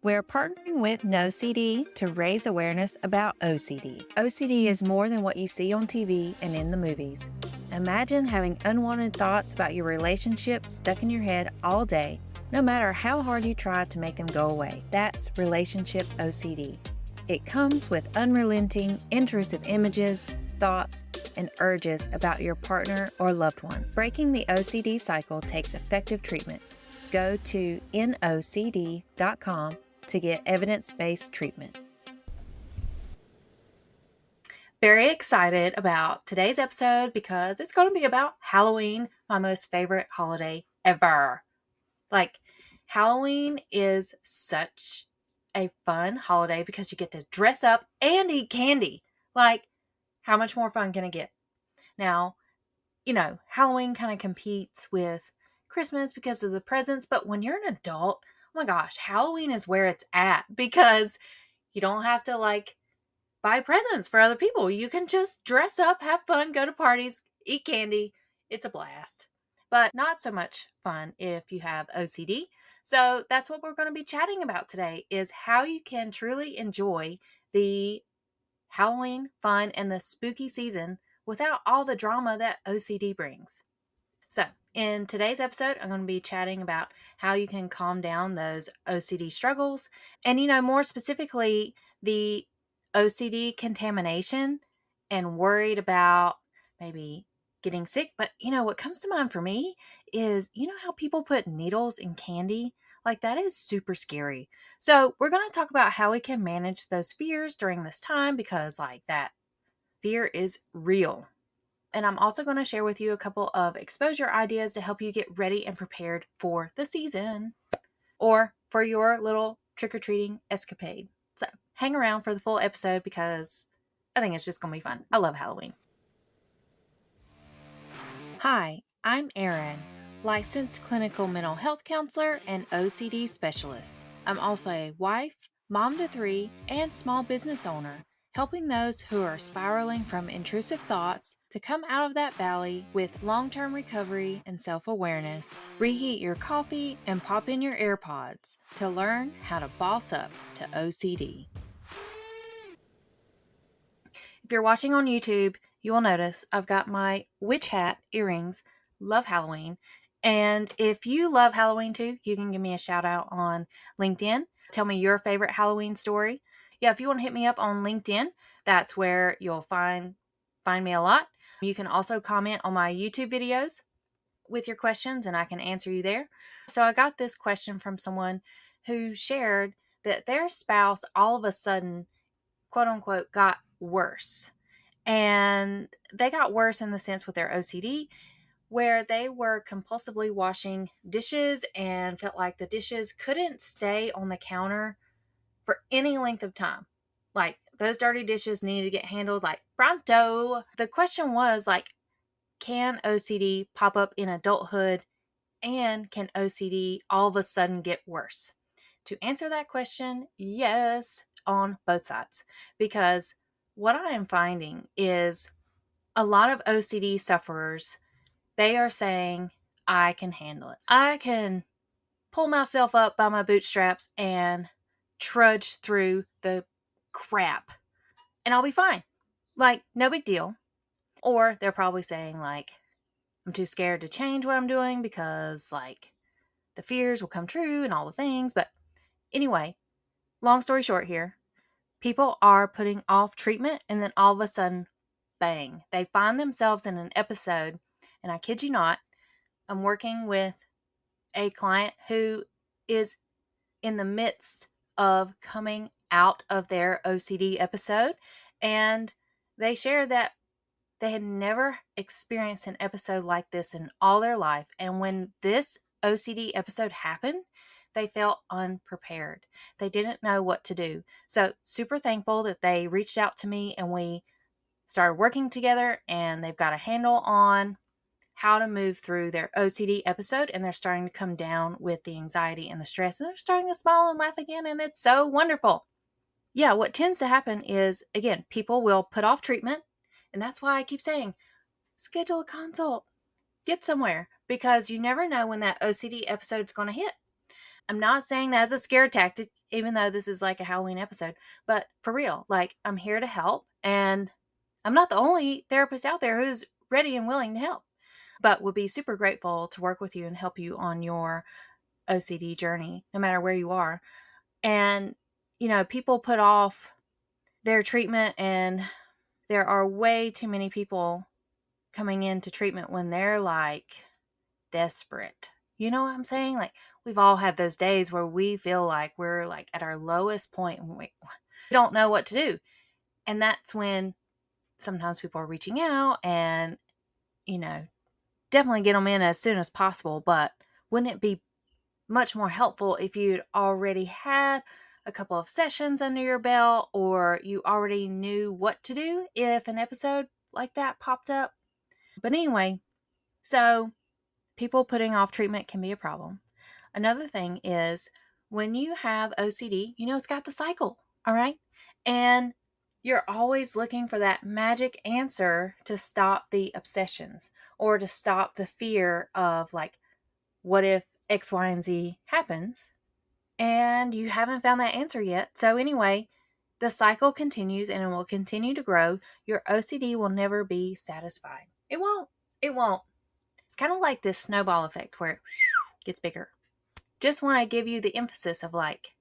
We're partnering with No CD to raise awareness about OCD. OCD is more than what you see on TV and in the movies. Imagine having unwanted thoughts about your relationship stuck in your head all day, no matter how hard you try to make them go away. That's relationship OCD. It comes with unrelenting, intrusive images, thoughts, and urges about your partner or loved one. Breaking the OCD cycle takes effective treatment. Go to nocd.com to get evidence-based treatment. Very excited about today's episode because it's going to be about Halloween, my most favorite holiday ever. Halloween is such a fun holiday because you get to dress up and eat candy. How much more fun can it get? Now, Halloween kind of competes with Christmas because of the presents, but when you're an adult, oh my gosh, Halloween is where it's at because you don't have to buy presents for other people. You can just dress up, have fun, go to parties, eat candy. It's a blast. But not so much fun if you have OCD. So that's what we're going to be chatting about today is how you can truly enjoy the Halloween fun and the spooky season without all the drama that OCD brings. So, in today's episode, I'm going to be chatting about how you can calm down those OCD struggles and, more specifically, the OCD contamination and worried about maybe getting sick. But, what comes to mind for me is, how people put needles in candy? That is super scary. So, we're going to talk about how we can manage those fears during this time because, that fear is real. And I'm also going to share with you a couple of exposure ideas to help you get ready and prepared for the season or for your little trick-or-treating escapade. So hang around for the full episode because I think it's just going to be fun. I love Halloween. Hi, I'm Erin, licensed clinical mental health counselor and OCD specialist. I'm also a wife, mom to 3, and small business owner, helping those who are spiraling from intrusive thoughts to come out of that valley with long-term recovery and self-awareness. Reheat your coffee and pop in your AirPods to learn how to boss up to OCD. If you're watching on YouTube, you will notice I've got my witch hat earrings. Love Halloween. And if you love Halloween too, you can give me a shout out on LinkedIn. Tell me your favorite Halloween story. Yeah, if you want to hit me up on LinkedIn, that's where you'll find me a lot. You can also comment on my YouTube videos with your questions and I can answer you there. So I got this question from someone who shared that their spouse all of a sudden, quote unquote, got worse. And they got worse in the sense with their OCD where they were compulsively washing dishes and felt like the dishes couldn't stay on the counter for any length of time. Those dirty dishes needed to get handled pronto. The question was can OCD pop up in adulthood and can OCD all of a sudden get worse? To answer that question, yes, on both sides. Because what I am finding is a lot of OCD sufferers, they are saying, I can handle it. I can pull myself up by my bootstraps and trudge through the crap and I'll be fine. No big deal. Or they're probably saying I'm too scared to change what I'm doing because the fears will come true and all the things. But anyway, long story short here, people are putting off treatment and then all of a sudden, bang, they find themselves in an episode. And I kid you not, I'm working with a client who is in the midst of coming out of their OCD episode. And they shared that they had never experienced an episode like this in all their life. And when this OCD episode happened, they felt unprepared. They didn't know what to do. So super thankful that they reached out to me and we started working together and they've got a handle on how to move through their OCD episode and they're starting to come down with the anxiety and the stress and they're starting to smile and laugh again and it's so wonderful. Yeah, what tends to happen is, again, people will put off treatment and that's why I keep saying, schedule a consult, get somewhere because you never know when that OCD episode is going to hit. I'm not saying that as a scare tactic, even though this is like a Halloween episode, but for real, like, I'm here to help, and I'm not the only therapist out there who's ready and willing to help, but would be super grateful to work with you and help you on your OCD journey, no matter where you are. And, people put off their treatment, and there are way too many people coming into treatment when they're like desperate. You know what I'm saying? Like, we've all had those days where we feel like we're like at our lowest point and we don't know what to do. And that's when sometimes people are reaching out and, you know, definitely get them in as soon as possible. But wouldn't it be much more helpful if you'd already had a couple of sessions under your belt, or you already knew what to do if an episode like that popped up? But anyway, so people putting off treatment can be a problem. Another thing is when you have OCD, it's got the cycle, all right? And you're always looking for that magic answer to stop the obsessions, or to stop the fear of, like, what if X, Y, and Z happens? And you haven't found that answer yet. So, anyway, the cycle continues and it will continue to grow. Your OCD will never be satisfied. It won't. It won't. It's kind of like this snowball effect where it gets bigger. Just want to give you the emphasis of, like,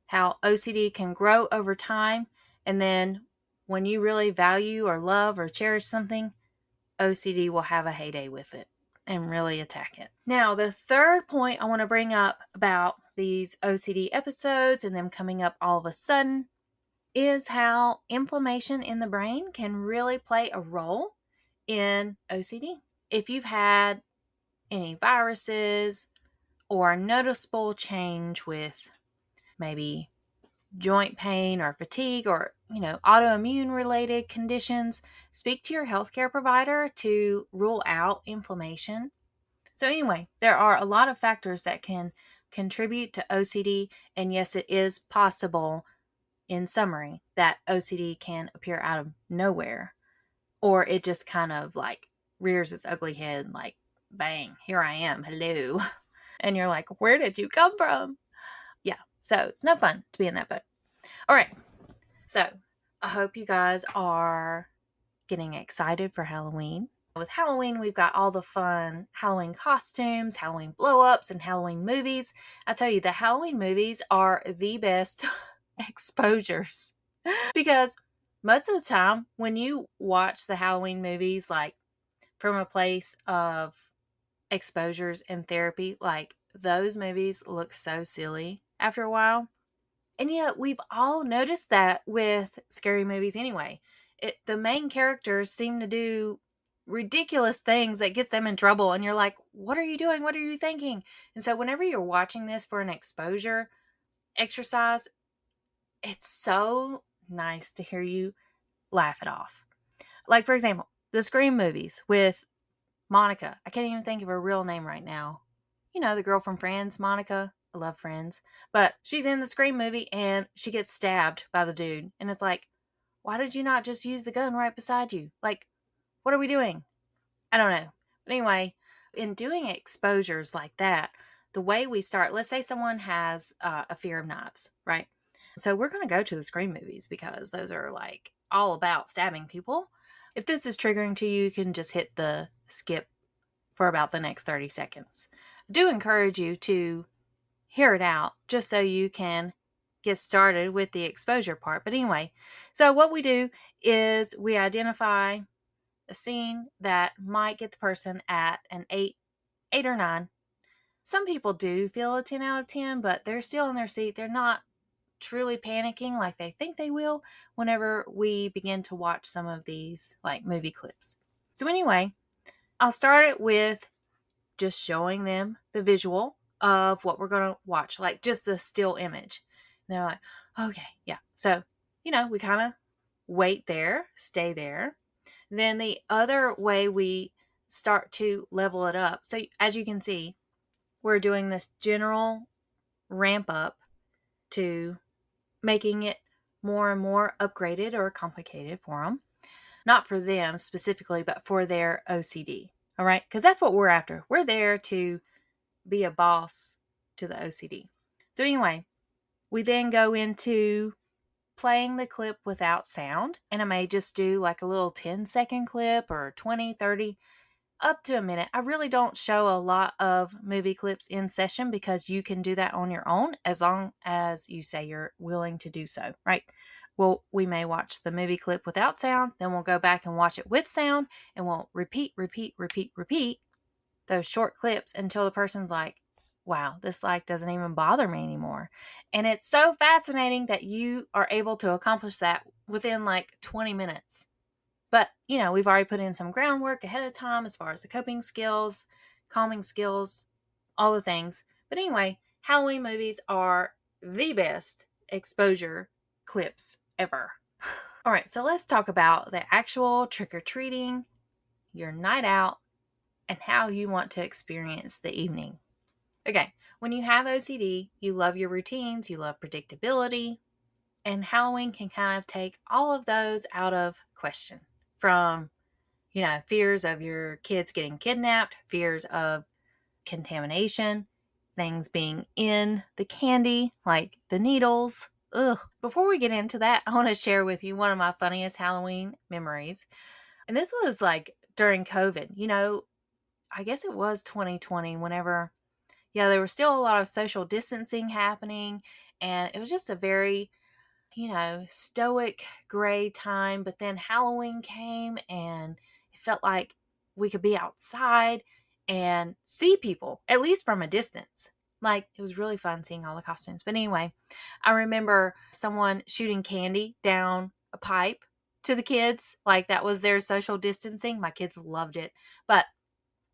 how OCD can grow over time, and then when you really value or love or cherish something, OCD will have a heyday with it and really attack it. Now, the third point I want to bring up about these OCD episodes and them coming up all of a sudden is how inflammation in the brain can really play a role in OCD. If you've had any viruses or noticeable change with maybe joint pain or fatigue or, autoimmune related conditions, speak to your healthcare provider to rule out inflammation. So anyway, there are a lot of factors that can contribute to OCD, and yes, it is possible, in summary, that OCD can appear out of nowhere, or it just kind of like rears its ugly head, like, bang, here I am, hello. And you're like, where did you come from? Yeah, so it's no fun to be in that boat. All right, so I hope you guys are getting excited for Halloween. With Halloween, we've got all the fun Halloween costumes, Halloween blow-ups, and Halloween movies. I tell you, the Halloween movies are the best exposures, because most of the time when you watch the Halloween movies, like, from a place of exposures and therapy, like, those movies look so silly after a while. And we've all noticed that with scary movies anyway. The main characters seem to do ridiculous things that gets them in trouble, and you're like, what are you doing? What are you thinking? And so whenever you're watching this for an exposure exercise, it's so nice to hear you laugh it off. Like, for example, the Scream movies with Monica. I can't even think of her real name right now. The girl from Friends, Monica. I love Friends. But she's in the Scream movie and she gets stabbed by the dude. And it's like, why did you not just use the gun right beside you? Like, what are we doing? I don't know. But anyway, in doing exposures like that, the way we start, let's say someone has a fear of knives, right? So we're going to go to the Scream movies because those are, like, all about stabbing people. If this is triggering to you, you can just hit the skip for about the next 30 seconds. I do encourage you to hear it out just so you can get started with the exposure part. But anyway, so what we do is we identify a scene that might get the person at an 8 or 9. Some people do feel a 10 out of 10, but they're still in their seat. They're not truly panicking like they think they will whenever we begin to watch some of these, like, movie clips. So anyway, I'll start it with just showing them the visual of what we're going to watch, like just the still image. And they're like, okay, yeah. So, we kind of wait there, stay there. Then the other way we start to level it up. So as you can see, we're doing this general ramp up to making it more and more upgraded or complicated for them. Not for them specifically, but for their OCD. All right? Because that's what we're after. We're there to be a boss to the OCD. So anyway, we then go into playing the clip without sound, and I may just do like a little 10-second clip or 20, 30, up to a minute. I really don't show a lot of movie clips in session because you can do that on your own as long as you say you're willing to do so, right? Well, we may watch the movie clip without sound, then we'll go back and watch it with sound, and we'll repeat those short clips until the person's like, wow, this like doesn't even bother me anymore. And it's so fascinating that you are able to accomplish that within like 20 minutes. But, we've already put in some groundwork ahead of time as far as the coping skills, calming skills, all the things. But anyway, Halloween movies are the best exposure clips ever. All right, so let's talk about the actual trick-or-treating, your night out, and how you want to experience the evening. Okay, when you have OCD, you love your routines, you love predictability, and Halloween can kind of take all of those out of question. From, fears of your kids getting kidnapped, fears of contamination, things being in the candy, like the needles. Ugh. Before we get into that, I want to share with you one of my funniest Halloween memories. And this was like during COVID. I guess it was 2020 whenever, there was still a lot of social distancing happening. And it was just a very, stoic gray time. But then Halloween came and it felt like we could be outside and see people, at least from a distance. Like, it was really fun seeing all the costumes. But anyway, I remember someone shooting candy down a pipe to the kids. Like, that was their social distancing. My kids loved it. But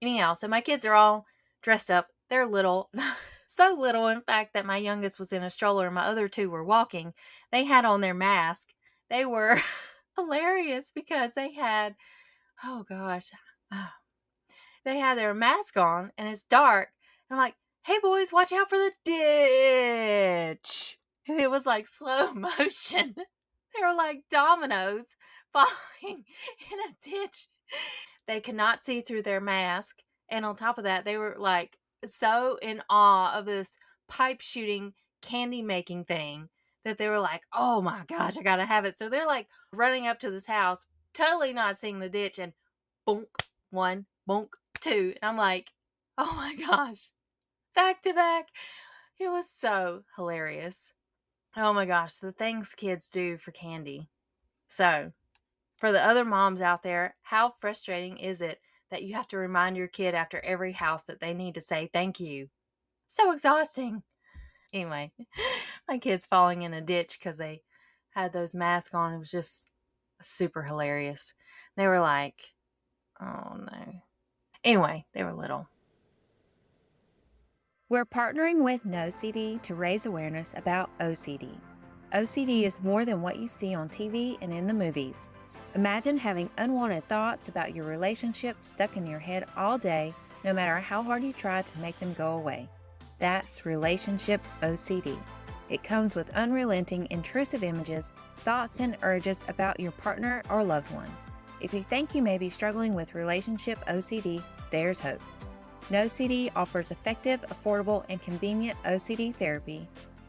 anyhow, so my kids are all dressed up. They're little. So little, in fact, that my youngest was in a stroller and my other two were walking. They had on their mask. They were hilarious because they had, oh gosh, they had their mask on and it's dark. And I'm like, hey boys, watch out for the ditch. And it was like slow motion. They were like dominoes falling in a ditch. They could not see through their mask. And on top of that, they were like so in awe of this pipe shooting candy making thing that they were like, oh my gosh, I gotta have it. So they're like running up to this house, totally not seeing the ditch, and bonk, one, bonk, two. And I'm like, oh my gosh, back to back. It was so hilarious. Oh my gosh, the things kids do for candy. So, for the other moms out there, how frustrating is it that you have to remind your kid after every house that they need to say thank you? So exhausting. Anyway, my kids falling in a ditch because they had those masks on. It was just super hilarious. They were like, oh no. Anyway, they were little. We're partnering with NoCD to raise awareness about OCD. OCD is more than what you see on TV and in the movies. Imagine having unwanted thoughts about your relationship stuck in your head all day, no matter how hard you try to make them go away. That's relationship OCD. It comes with unrelenting, intrusive images, thoughts, and urges about your partner or loved one. If you think you may be struggling with relationship OCD, there's hope. NoCD offers effective, affordable, and convenient OCD therapy.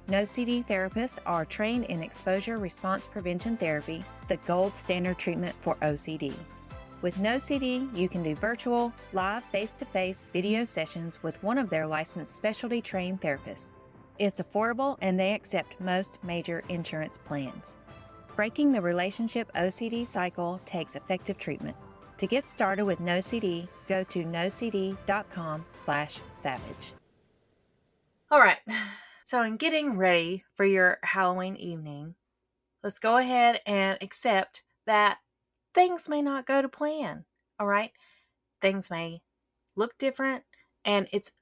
NoCD therapists are trained in exposure response prevention therapy, the gold standard treatment for OCD. With NoCD, you can do virtual, live, face-to-face video sessions with one of their licensed specialty trained therapists. It's affordable and they accept most major insurance plans. Breaking the relationship OCD cycle takes effective treatment. To get started with NoCD, go to nocd.com/savage. All right, so in getting ready for your Halloween evening, let's go ahead and accept that things may not go to plan, all right? Things may look different, and it's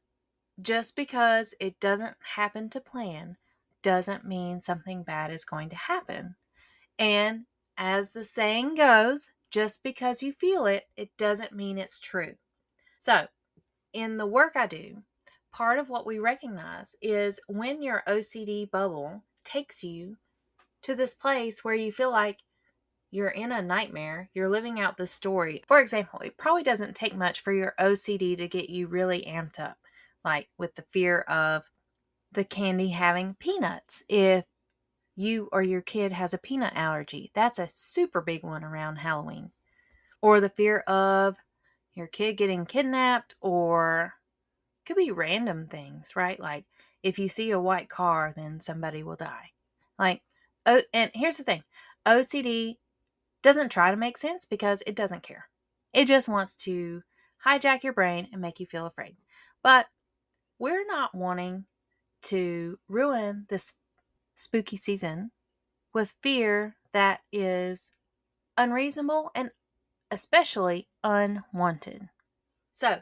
just because it doesn't happen to plan doesn't mean something bad is going to happen. And as the saying goes, just because you feel it, it doesn't mean it's true. So, in the work I do, part of what we recognize is when your OCD bubble takes you to this place where you feel like you're in a nightmare, you're living out this story. For example, it probably doesn't take much for your OCD to get you really amped up, like with the fear of the candy having peanuts. If you or your kid has a peanut allergy, that's a super big one around Halloween. Or the fear of your kid getting kidnapped, or could be random things, right? Like if you see a white car, then somebody will die. Like, oh, and here's the thing. OCD doesn't try to make sense because it doesn't care. It just wants to hijack your brain and make you feel afraid. But we're not wanting to ruin this spooky season with fear that is unreasonable and especially unwanted. So,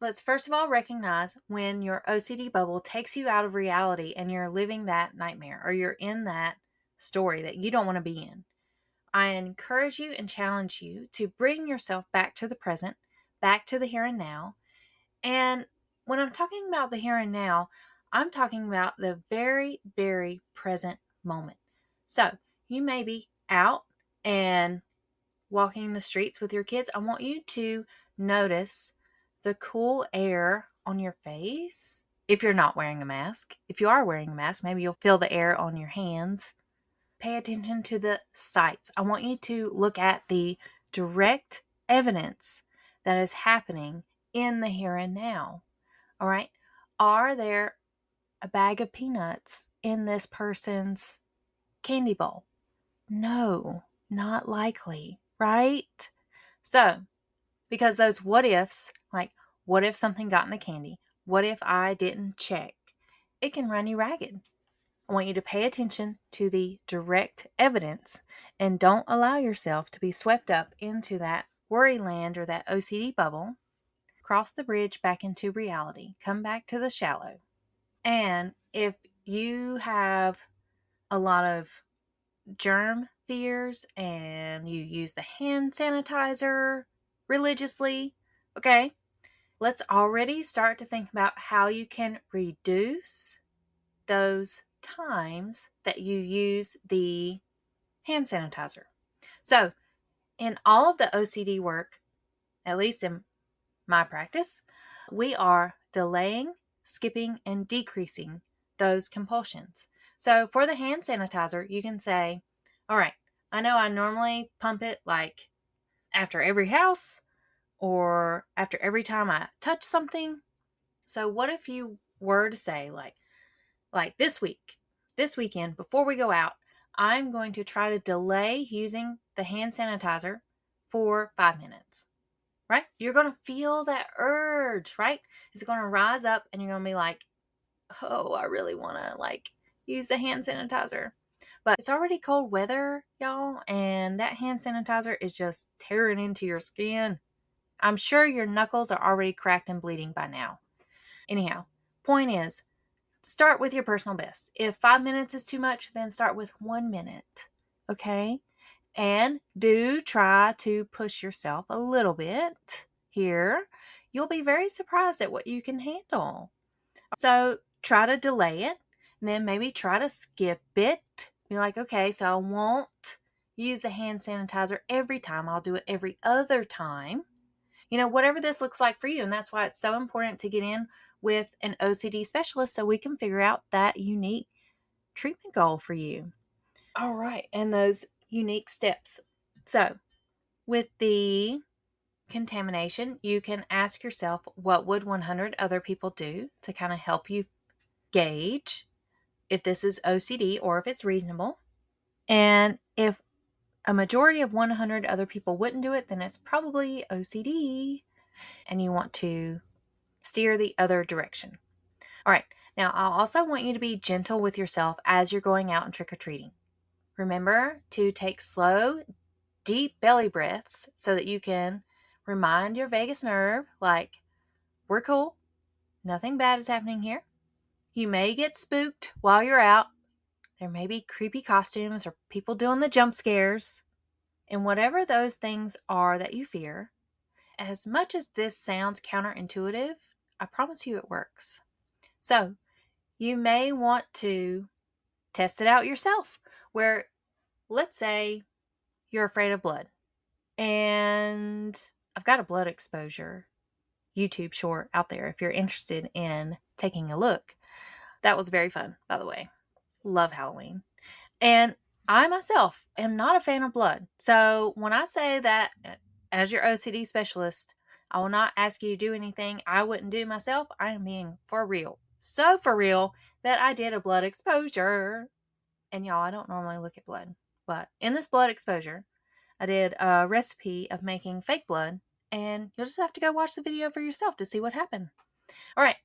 let's first of all recognize when your OCD bubble takes you out of reality and you're living that nightmare or you're in that story that you don't want to be in. I encourage you and challenge you to bring yourself back to the present, back to the here and now. And when I'm talking about the here and now, I'm talking about the very, very present moment. So you may be out and walking the streets with your kids. I want you to notice the cool air on your face. If you're not wearing a mask, if you are wearing a mask, maybe you'll feel the air on your hands. Pay attention to the sights. I want you to look at the direct evidence that is happening in the here and now. All right. Are there a bag of peanuts in this person's candy bowl? No, not likely, right? So, because those what ifs, like what if something got in the candy? What if I didn't check? It can run you ragged. I want you to pay attention to the direct evidence and don't allow yourself to be swept up into that worry land or that OCD bubble. Cross the bridge back into reality. Come back to the shallow. And if you have a lot of germ fears and you use the hand sanitizer religiously, okay, let's already start to think about how you can reduce those times that you use the hand sanitizer. So, in all of the OCD work, at least in my practice, we are delaying, skipping, and decreasing those compulsions. So, for the hand sanitizer, you can say, all right, I know I normally pump it like after every house or after every time I touch something. So, what if you were to say, like this weekend, before we go out, I'm going to try to delay using the hand sanitizer for 5 minutes, right? You're going to feel that urge, right? It's going to rise up and you're going to be like, oh, I really want to use the hand sanitizer. But it's already cold weather, y'all, and that hand sanitizer is just tearing into your skin. I'm sure your knuckles are already cracked and bleeding by now. Anyhow, point is, start with your personal best. If 5 minutes is too much, then start with 1 minute. Okay? And do try to push yourself a little bit here. You'll be very surprised at what you can handle. So try to delay it. Then maybe try to skip it. Be like, okay, so I won't use the hand sanitizer every time. I'll do it every other time. Whatever this looks like for you. And that's why it's so important to get in with an OCD specialist so we can figure out that unique treatment goal for you. All right. And those unique steps. So, with the contamination, you can ask yourself, what would 100 other people do to kind of help you gauge if this is OCD or if it's reasonable? And if a majority of 100 other people wouldn't do it, then it's probably OCD and you want to steer the other direction. All right. Now, I also want you to be gentle with yourself as you're going out and trick-or-treating. Remember to take slow, deep belly breaths so that you can remind your vagus nerve, like, we're cool. Nothing bad is happening here. You may get spooked while you're out. There may be creepy costumes or people doing the jump scares. And whatever those things are that you fear, as much as this sounds counterintuitive, I promise you it works. So, you may want to test it out yourself, where let's say you're afraid of blood. And I've got a blood exposure YouTube short out there if you're interested in taking a look. That was very fun, by the way. Love Halloween. And I myself am not a fan of blood. So when I say that as your OCD specialist, I will not ask you to do anything I wouldn't do myself, I am being for real. So for real that I did a blood exposure. And y'all, I don't normally look at blood, but in this blood exposure, I did a recipe of making fake blood, and you'll just have to go watch the video for yourself to see what happened. All right,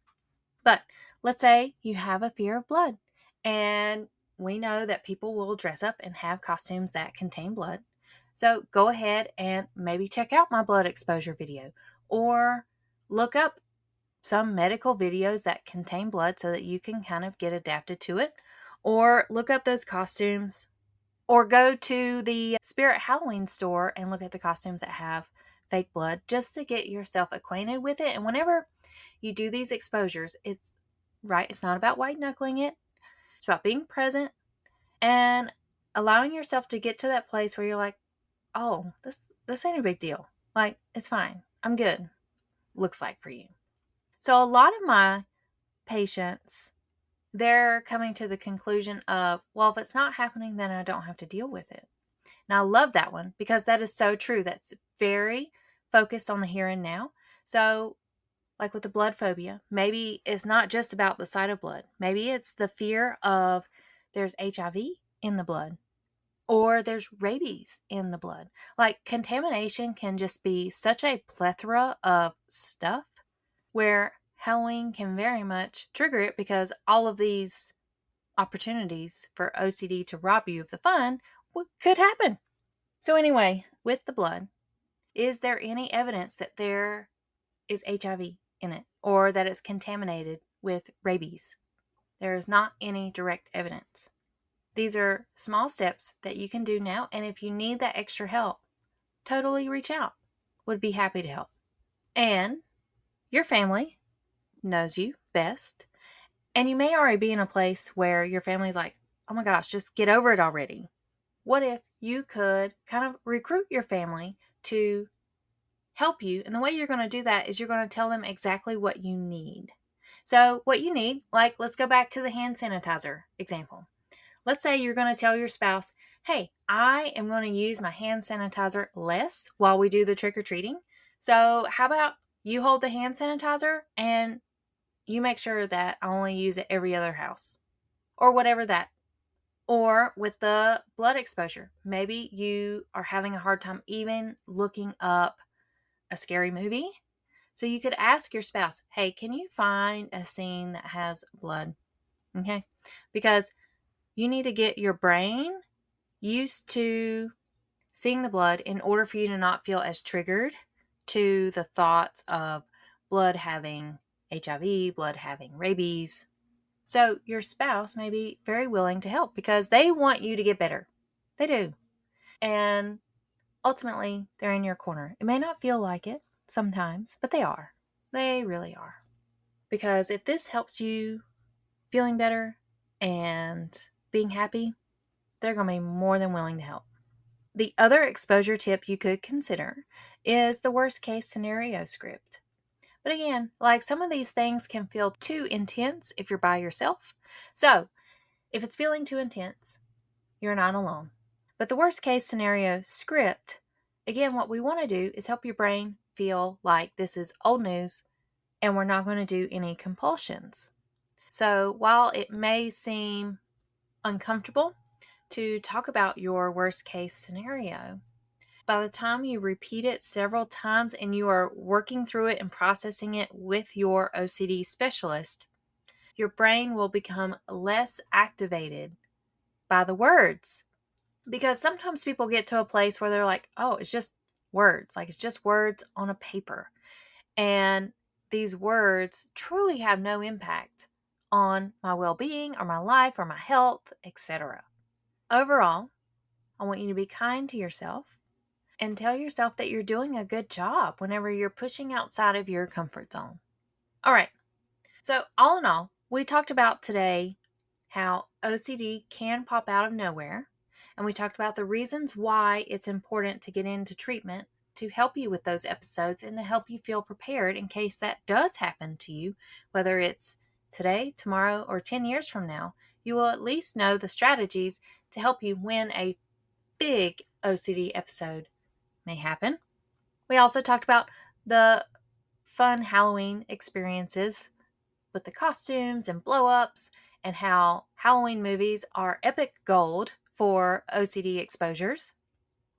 but let's say you have a fear of blood, and we know that people will dress up and have costumes that contain blood. So go ahead and maybe check out my blood exposure video, or look up some medical videos that contain blood so that you can kind of get adapted to it, or look up those costumes, or go to the Spirit Halloween store and look at the costumes that have fake blood just to get yourself acquainted with it. And whenever you do these exposures, it's right, it's not about white knuckling it. It's about being present and allowing yourself to get to that place where you're like, oh, this ain't a big deal. Like, it's fine. I'm good. Looks like for you. So a lot of my patients, they're coming to the conclusion of, well, if it's not happening, then I don't have to deal with it. And I love that one because that is so true. That's very focused on the here and now. So, like with the blood phobia, maybe it's not just about the sight of blood. Maybe it's the fear of there's HIV in the blood or there's rabies in the blood. Like, contamination can just be such a plethora of stuff where Halloween can very much trigger it because all of these opportunities for OCD to rob you of the fun could happen. So anyway, with the blood, is there any evidence that there is HIV in it or that it's contaminated with rabies? There is not any direct evidence. These are small steps that you can do now, and if you need that extra help, totally reach out. Would be happy to help. And your family knows you best, and you may already be in a place where your family's like, oh my gosh, just get over it already. What if you could kind of recruit your family to help you? And the way you're going to do that is you're going to tell them exactly what you need. So what you need, like, let's go back to the hand sanitizer example. Let's say you're going to tell your spouse, hey, I am going to use my hand sanitizer less while we do the trick-or-treating. So how about you hold the hand sanitizer and you make sure that I only use it every other house, or whatever that. Or with the blood exposure, maybe you are having a hard time even looking up a scary movie. So you could ask your spouse, hey, can you find a scene that has blood? Okay. Because you need to get your brain used to seeing the blood in order for you to not feel as triggered to the thoughts of blood having HIV, blood having rabies. So your spouse may be very willing to help because they want you to get better. They do. And ultimately, they're in your corner. It may not feel like it sometimes, but they are. They really are. Because if this helps you feeling better and being happy, they're going to be more than willing to help. The other exposure tip you could consider is the worst case scenario script. But again, like, some of these things can feel too intense if you're by yourself. So if it's feeling too intense, you're not alone. But the worst case scenario script, again, what we want to do is help your brain feel like this is old news and we're not going to do any compulsions. So while it may seem uncomfortable to talk about your worst case scenario, by the time you repeat it several times and you are working through it and processing it with your OCD specialist, your brain will become less activated by the words. Because sometimes people get to a place where they're like, oh, it's just words. Like, it's just words on a paper. And these words truly have no impact on my well-being or my life or my health, etc. Overall, I want you to be kind to yourself and tell yourself that you're doing a good job whenever you're pushing outside of your comfort zone. All right. So all in all, we talked about today how OCD can pop out of nowhere. And we talked about the reasons why it's important to get into treatment to help you with those episodes and to help you feel prepared in case that does happen to you, whether it's today, tomorrow, or 10 years from now, you will at least know the strategies to help you when a big OCD episode may happen. We also talked about the fun Halloween experiences with the costumes and blow-ups and how Halloween movies are epic gold for OCD exposures.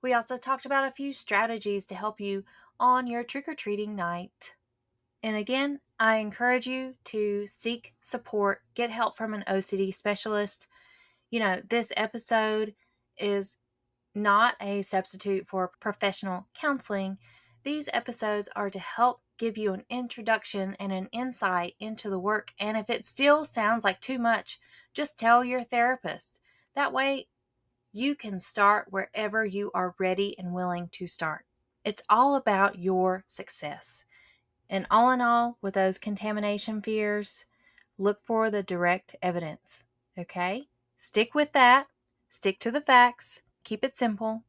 We also talked about a few strategies to help you on your trick-or-treating night. And again, I encourage you to seek support, get help from an OCD specialist. This episode is not a substitute for professional counseling. These episodes are to help give you an introduction and an insight into the work. And if it still sounds like too much, just tell your therapist. That way, you can start wherever you are ready and willing to start. It's all about your success. And all in all, with those contamination fears, look for the direct evidence. Okay? Stick with that. Stick to the facts. Keep it simple.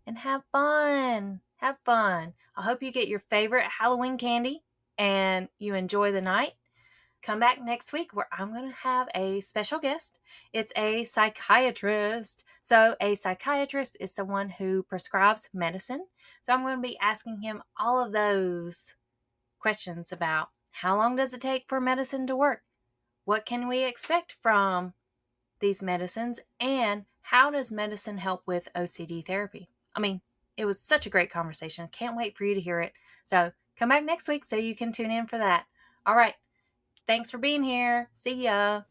And have fun. Have fun. I hope you get your favorite Halloween candy and you enjoy the night. Come back next week where I'm going to have a special guest. It's a psychiatrist. So a psychiatrist is someone who prescribes medicine. So I'm going to be asking him all of those questions about how long does it take for medicine to work? What can we expect from these medicines? And how does medicine help with OCD therapy? It was such a great conversation. Can't wait for you to hear it. So come back next week so you can tune in for that. All right. Thanks for being here. See ya.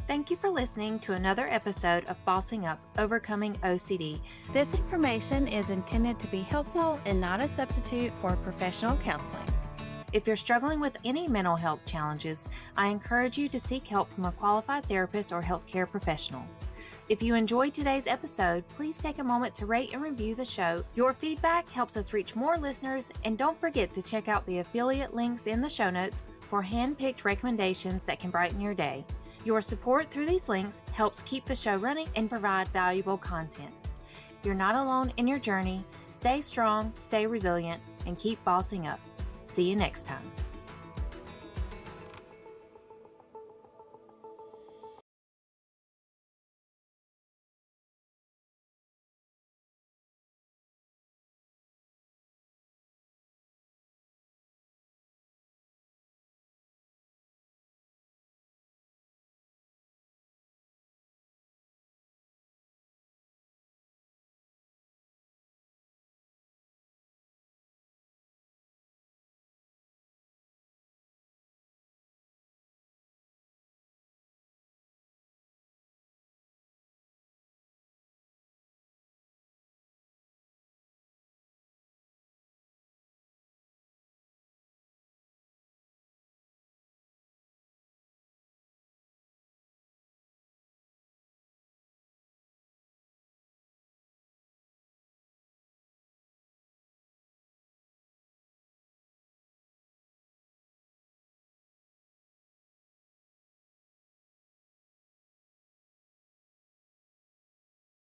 Thank you for listening to another episode of Bossing Up, Overcoming OCD. This information is intended to be helpful and not a substitute for professional counseling. If you're struggling with any mental health challenges, I encourage you to seek help from a qualified therapist or healthcare professional. If you enjoyed today's episode, please take a moment to rate and review the show. Your feedback helps us reach more listeners, and don't forget to check out the affiliate links in the show notes for hand-picked recommendations that can brighten your day. Your support through these links helps keep the show running and provide valuable content. You're not alone in your journey. Stay strong, stay resilient, and keep bossing up. See you next time.